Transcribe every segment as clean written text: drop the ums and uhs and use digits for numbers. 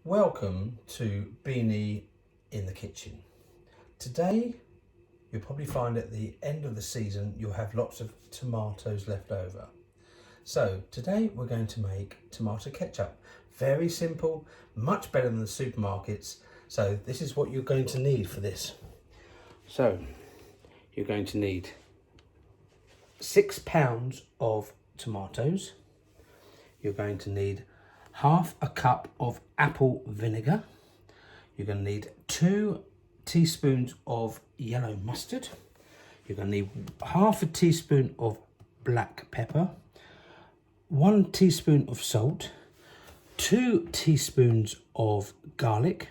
Welcome to Beanie in the Kitchen. Today, you'll probably find at the end of the season, you'll have lots of tomatoes left over. So today we're going to make tomato ketchup. Very simple, much better than the supermarkets. So this is what you're going to need for this. So you're going to need 6 pounds of tomatoes. You're going to need half a cup of apple vinegar. You're going to need 2 teaspoons of yellow mustard. You're going to need half a teaspoon of black pepper, 1 teaspoon of salt, 2 teaspoons of garlic,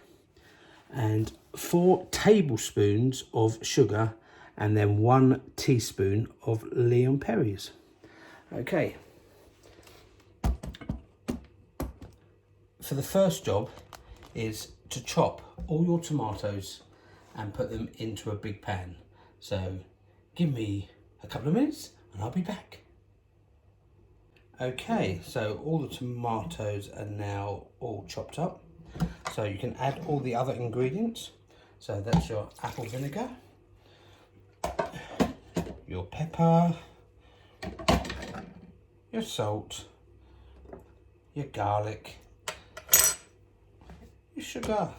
and 4 tablespoons of sugar, and then 1 teaspoon of Leon Perry's. Okay. For the first job is to chop all your tomatoes and put them into a big pan. So give me a couple of minutes and I'll be back. Okay, so all the tomatoes are now all chopped up. So you can add all the other ingredients. So that's your apple vinegar, your pepper, your salt, your garlic, your sugar,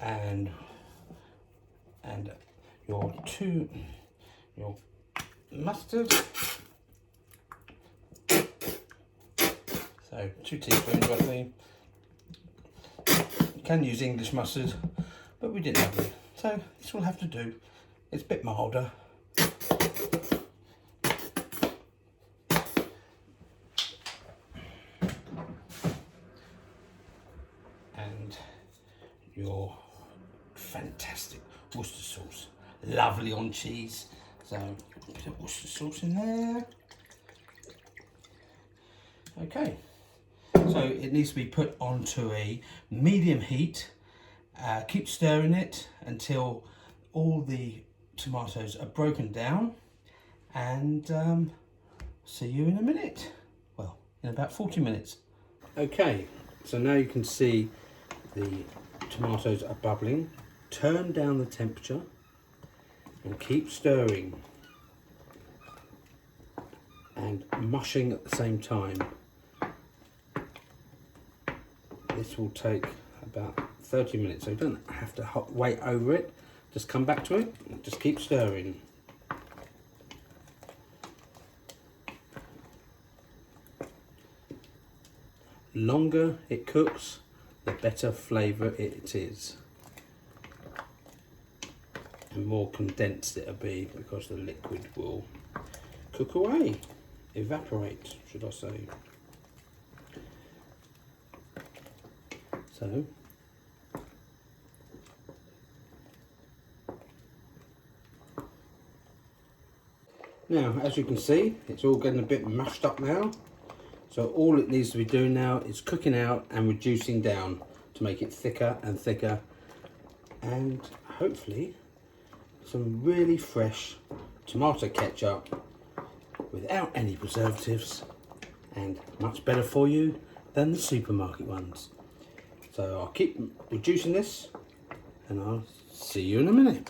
and your mustard. So 2 teaspoons roughly. You can use English mustard, but we didn't have any. So this will have to do. It's a bit milder. And your fantastic Worcester sauce, lovely on cheese. So put Worcester sauce in there. Okay, so it needs to be put onto a medium heat. Keep stirring it until all the tomatoes are broken down, and see you in a minute. Well, in about 40 minutes. Okay, so now you can see the tomatoes are bubbling. Turn down the temperature and keep stirring and mushing at the same time. This will take about 30 minutes, so you don't have to wait over it. Just come back to it and just keep stirring. Longer it cooks, the better flavour it is, and more condensed it'll be because the liquid will cook away, evaporate, should I say. So now, as you can see, it's all getting a bit mashed up now. So all it needs to be doing now is cooking out and reducing down to make it thicker and thicker, and hopefully some really fresh tomato ketchup without any preservatives, and much better for you than the supermarket ones. So I'll keep reducing this and I'll see you in a minute.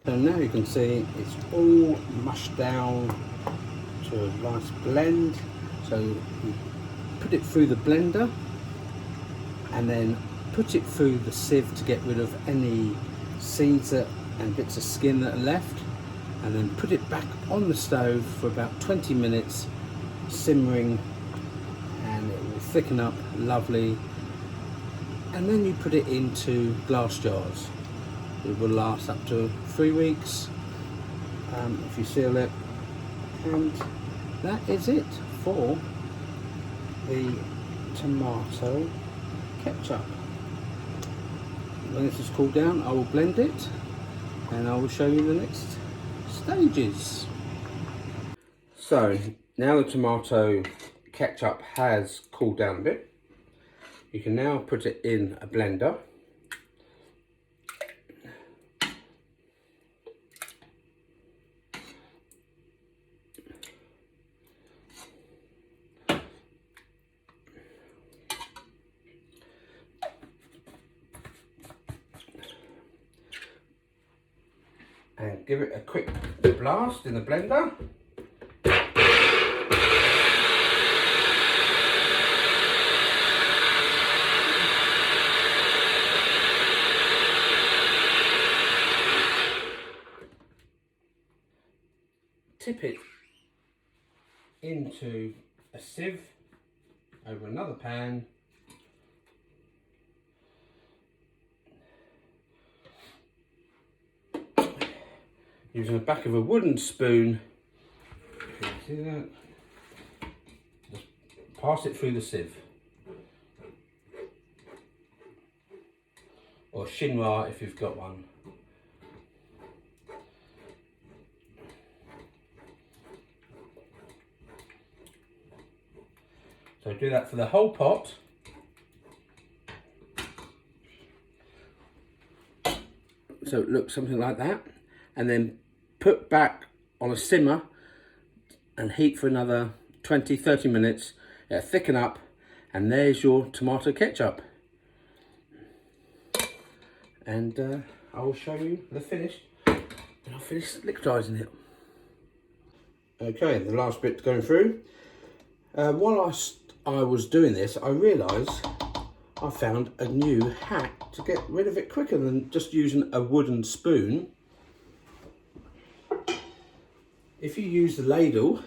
So now you can see it's all mushed down to a nice blend. So you put it through the blender and then put it through the sieve to get rid of any seeds and bits of skin that are left, and then put it back on the stove for about 20 minutes simmering, and it will thicken up lovely. And then you put it into glass jars. It will last up to 3 weeks if you seal it, and that is it for the tomato ketchup. When this is cooled down, I will blend it and I will show you the next stages. So now the tomato ketchup has cooled down a bit, you can now put it in a blender. and give it a quick blast in the blender. Tip it into a sieve over another pan. Using the back of a wooden spoon, can you see that? Just pass it through the sieve. Or chinois if you've got one. So do that for the whole pot. So it looks something like that. And then put back on a simmer and heat for another 20-30 minutes. It'll thicken up, and there's your tomato ketchup. And I will show you the finished when I'll finish liquidising it. Okay, the last bit going through. While I was doing this, I realised I found a new hack to get rid of it quicker than just using a wooden spoon. If you use the ladle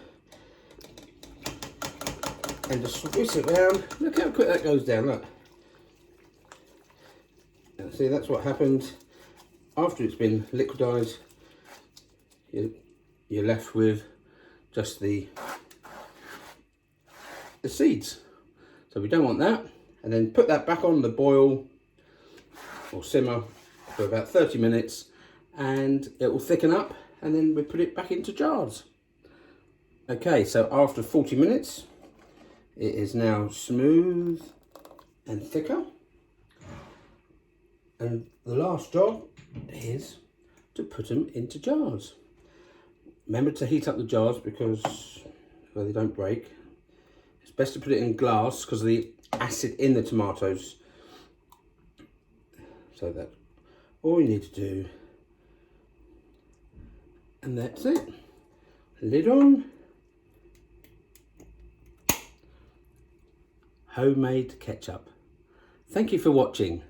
and just swish it around, look how quick that goes down, look. And see, that's what happens after it's been liquidised. You're left with just the seeds. So we don't want that. And then put that back on the boil or simmer for about 30 minutes and it will thicken up, and then we put it back into jars. Okay, so after 40 minutes, it is now smooth and thicker. And the last job is to put them into jars. Remember to heat up the jars because well, they don't break. It's best to put it in glass because of the acid in the tomatoes. So that's all you need to do. And that's it. Lid on. Homemade ketchup. Thank you for watching.